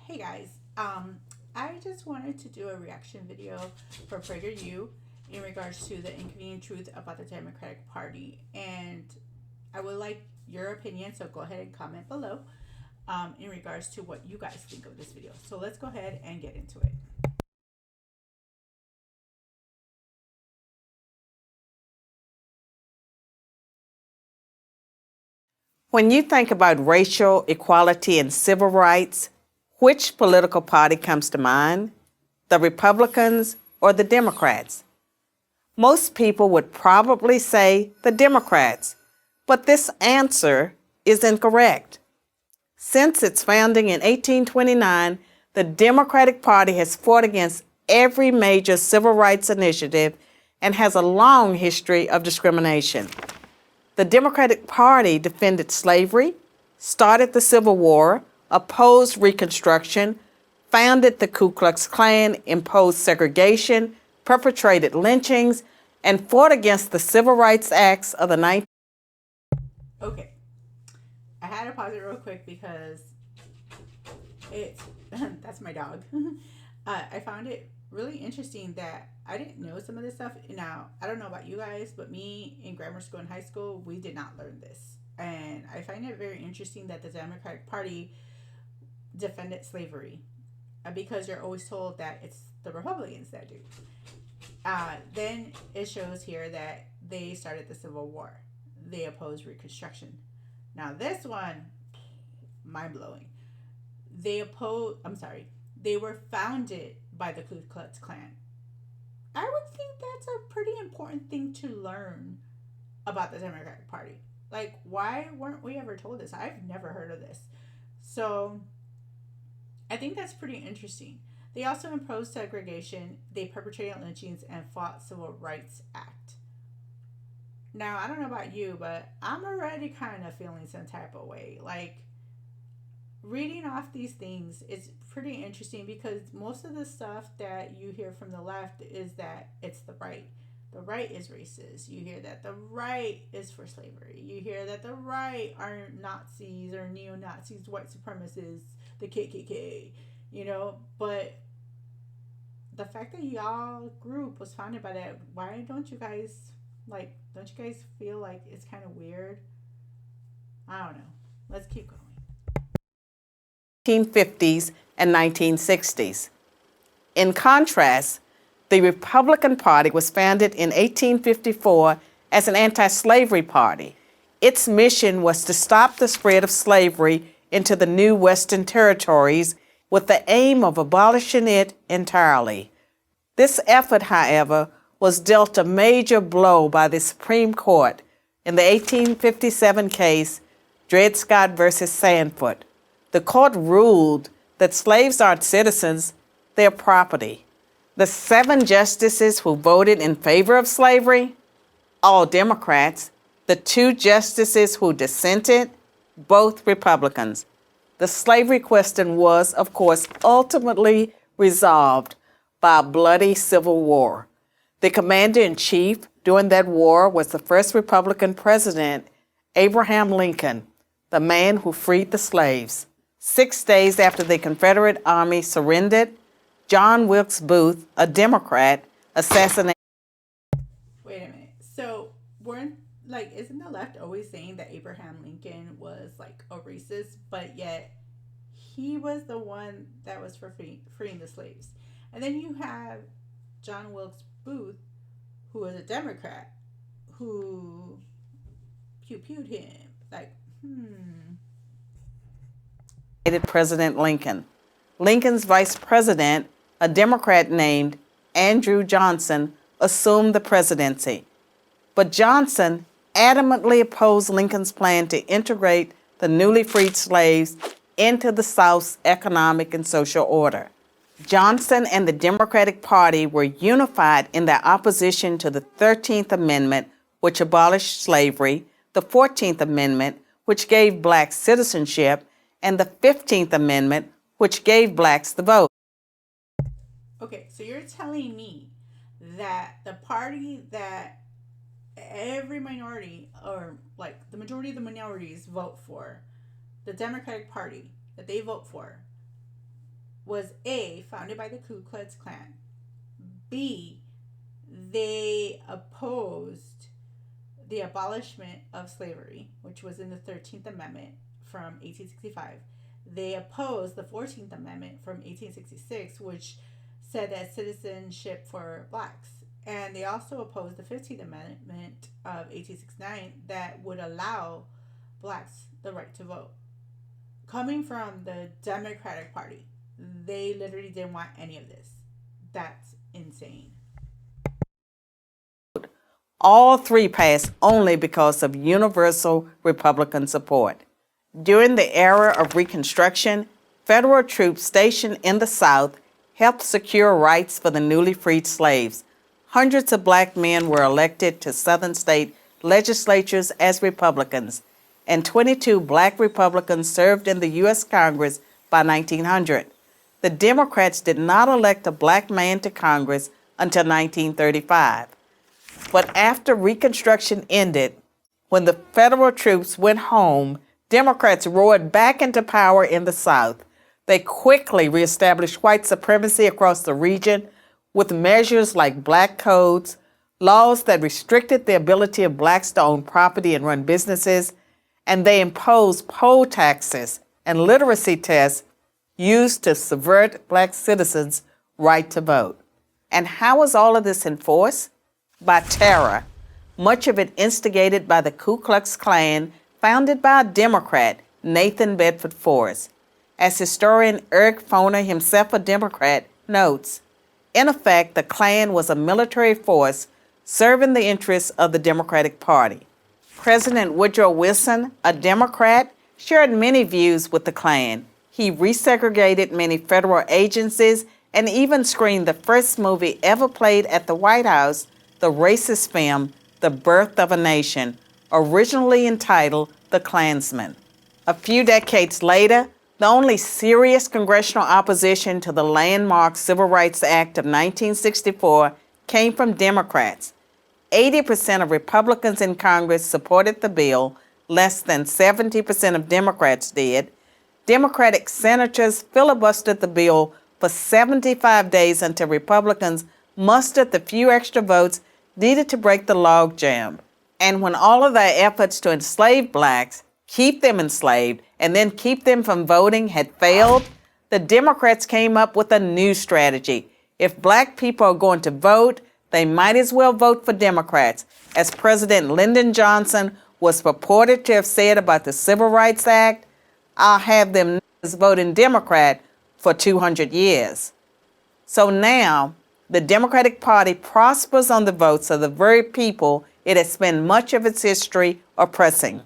Hey guys, I just wanted to do a reaction video for PragerU in regards to the inconvenient truth about the Democratic Party, and I would like your opinion. So go ahead and comment below in regards to what you guys think of this video. So let's go ahead and get into it. When you think about racial equality and civil rights, which political party comes to mind? The Republicans or the Democrats? Most people would probably say the Democrats, but this answer is incorrect. Since its founding in 1829, the Democratic Party has fought against every major civil rights initiative and has a long history of discrimination. The Democratic Party defended slavery, started the Civil War, opposed Reconstruction, founded the Ku Klux Klan, imposed segregation, perpetrated lynchings, and fought against the Civil Rights Acts of the 19th. Okay, I had to pause it real quick because it's that's my dog. I found it really interesting that I didn't know some of this stuff. Now, I don't know about you guys, but me in grammar school and high school, we did not learn this. And I find it very interesting that the Democratic Party defended slavery because you're always told that it's the Republicans that do. Then it shows here that they started the Civil War. They opposed Reconstruction. Now, this one, mind blowing. They were founded by the Ku Klux Klan. I would think that's a pretty important thing to learn about the Democratic Party. Like, why weren't we ever told this? I've never heard of this. So, I think that's pretty interesting. They also imposed segregation, they perpetrated lynchings, and fought Civil Rights Act. Now, I don't know about you, but I'm already kind of feeling some type of way. Like, reading off these things is pretty interesting because most of the stuff that you hear from the left is that it's the right. The right is racist. You hear that the right is for slavery. You hear that the right are Nazis or neo Nazis, white supremacists, the KKK, But the fact that y'all group was founded by that, why don't you guys, don't you guys feel like it's kind of weird? I don't know. Let's keep going. 1950s and 1960s. In contrast, the Republican Party was founded in 1854 as an anti-slavery party. Its mission was to stop the spread of slavery into the new Western territories with the aim of abolishing it entirely. This effort, however, was dealt a major blow by the Supreme Court in the 1857 case Dred Scott versus Sandford. The court ruled that slaves aren't citizens, they're property. The 7 justices who voted in favor of slavery, all Democrats. The 2 justices who dissented, both Republicans. The slavery question was, of course, ultimately resolved by a bloody civil war. The commander-in-chief during that war was the first Republican president, Abraham Lincoln, the man who freed the slaves. 6 days after the Confederate Army surrendered, John Wilkes Booth, a Democrat, assassinated. Wait a minute. So, isn't the left always saying that Abraham Lincoln was like a racist, but yet he was the one that was for freeing the slaves? And then you have John Wilkes Booth, who was a Democrat, who pew-pewed him. President Lincoln. Lincoln's vice president, a Democrat named Andrew Johnson, assumed the presidency. But Johnson adamantly opposed Lincoln's plan to integrate the newly freed slaves into the South's economic and social order. Johnson and the Democratic Party were unified in their opposition to the 13th Amendment, which abolished slavery, the 14th Amendment, which gave blacks citizenship, and the 15th Amendment, which gave blacks the vote. Okay, so you're telling me that the party that every minority, or like the majority of the minorities vote for, the Democratic Party that they vote for, was A, founded by the Ku Klux Klan. B, they opposed the abolishment of slavery, which was in the 13th Amendment from 1865. They opposed the 14th Amendment from 1866, which said that citizenship for blacks. And they also opposed the 15th Amendment of 1869 that would allow blacks the right to vote. Coming from the Democratic Party, they literally didn't want any of this. That's insane. All three passed only because of universal Republican support. During the era of Reconstruction, federal troops stationed in the South helped secure rights for the newly freed slaves. Hundreds of black men were elected to Southern state legislatures as Republicans, and 22 black Republicans served in the U.S. Congress by 1900. The Democrats did not elect a black man to Congress until 1935. But after Reconstruction ended, when the federal troops went home, Democrats roared back into power in the South. They quickly reestablished white supremacy across the region with measures like black codes, laws that restricted the ability of blacks to own property and run businesses, and they imposed poll taxes and literacy tests used to subvert black citizens' right to vote. And how was all of this enforced? By terror, much of it instigated by the Ku Klux Klan, founded by a Democrat, Nathan Bedford Forrest. As historian Eric Foner, himself a Democrat, notes, in effect, the Klan was a military force serving the interests of the Democratic Party. President Woodrow Wilson, a Democrat, shared many views with the Klan. He resegregated many federal agencies and even screened the first movie ever played at the White House, the racist film The Birth of a Nation, originally entitled The Klansman. A few decades later, the only serious congressional opposition to the landmark Civil Rights Act of 1964 came from Democrats. 80% of Republicans in Congress supported the bill, less than 70% of Democrats did. Democratic senators filibustered the bill for 75 days until Republicans mustered the few extra votes needed to break the logjam. And when all of their efforts to enslave blacks, keep them enslaved, and then keep them from voting had failed, the Democrats came up with a new strategy. If black people are going to vote, they might as well vote for Democrats, as President Lyndon Johnson was purported to have said about the Civil Rights Act. I'll have them voting Democrat for 200 years. So now, the Democratic Party prospers on the votes of the very people it has spent much of its history oppressing.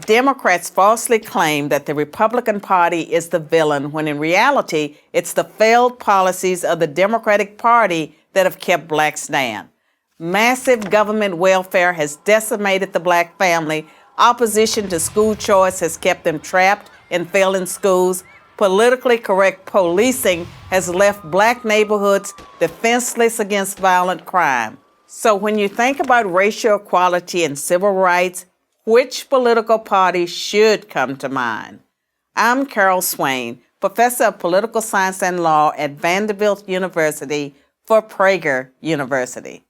Democrats falsely claim that the Republican Party is the villain, when in reality, it's the failed policies of the Democratic Party that have kept blacks down. Massive government welfare has decimated the black family. Opposition to school choice has kept them trapped in failing schools. Politically correct policing has left black neighborhoods defenseless against violent crime. So when you think about racial equality and civil rights, which political party should come to mind? I'm Carol Swain, professor of political science and law at Vanderbilt University for Prager University.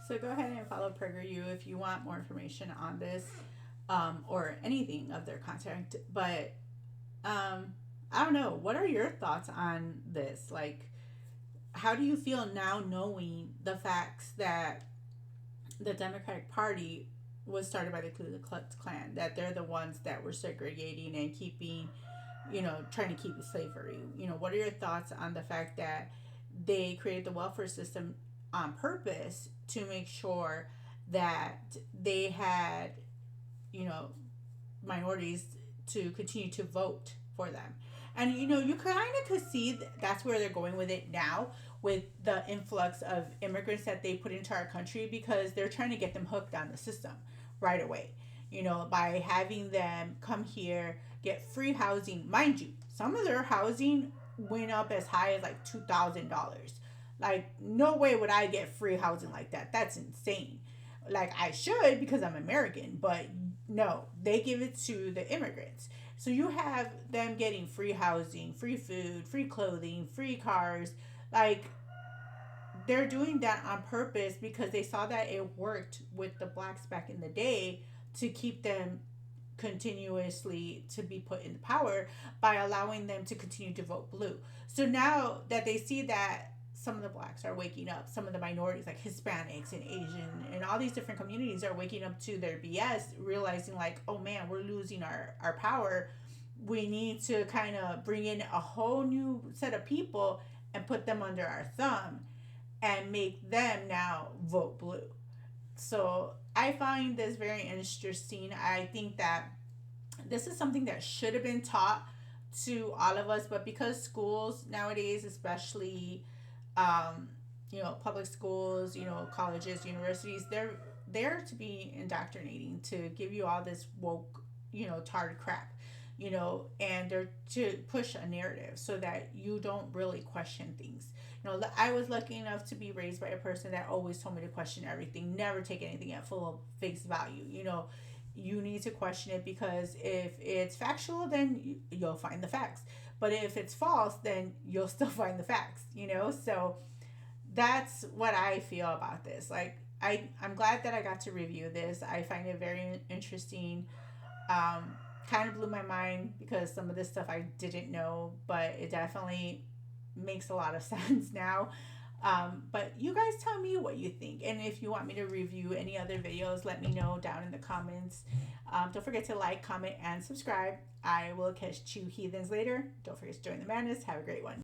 So go ahead and follow PragerU if you want more information on this or anything of their content. But I don't know. What are your thoughts on this? Like, how do you feel now knowing the facts that the Democratic Party was started by the Ku Klux Klan, that they're the ones that were segregating and keeping, trying to keep slavery? What are your thoughts on the fact that they created the welfare system on purpose to make sure that they had, minorities to continue to vote for them? And, you kind of could see that's where they're going with it now, with the influx of immigrants that they put into our country, because they're trying to get them hooked on the system right away, by having them come here, get free housing. Mind you, some of their housing went up as high as like $2,000. Like, no way would I get free housing like that. That's insane. Like, I should, because I'm American, but no, they give it to the immigrants. So you have them getting free housing, free food, free clothing, free cars. Like, they're doing that on purpose because they saw that it worked with the blacks back in the day to keep them continuously to be put in power by allowing them to continue to vote blue. So now that they see that some of the blacks are waking up, some of the minorities like Hispanics and Asian and all these different communities are waking up to their BS, realizing like, oh man, we're losing our power. We need to kind of bring in a whole new set of people and put them under our thumb and make them now vote blue. So I find this very interesting. I think that this is something that should have been taught to all of us, but because schools nowadays, especially public schools, colleges, universities, they're there to be indoctrinating, to give you all this woke, tarred crap, and they're to push a narrative so that you don't really question things. I was lucky enough to be raised by a person that always told me to question everything, never take anything at full face value. You need to question it because if it's factual, then you'll find the facts. But if it's false, then you'll still find the facts. So that's what I feel about this. Like, I'm glad that I got to review this. I find it very interesting. Kind of blew my mind because some of this stuff I didn't know, but it definitely makes a lot of sense now. But you guys tell me what you think. And if you want me to review any other videos, let me know down in the comments. Don't forget to like, comment, and subscribe. I will catch you heathens later. Don't forget to join the madness. Have a great one.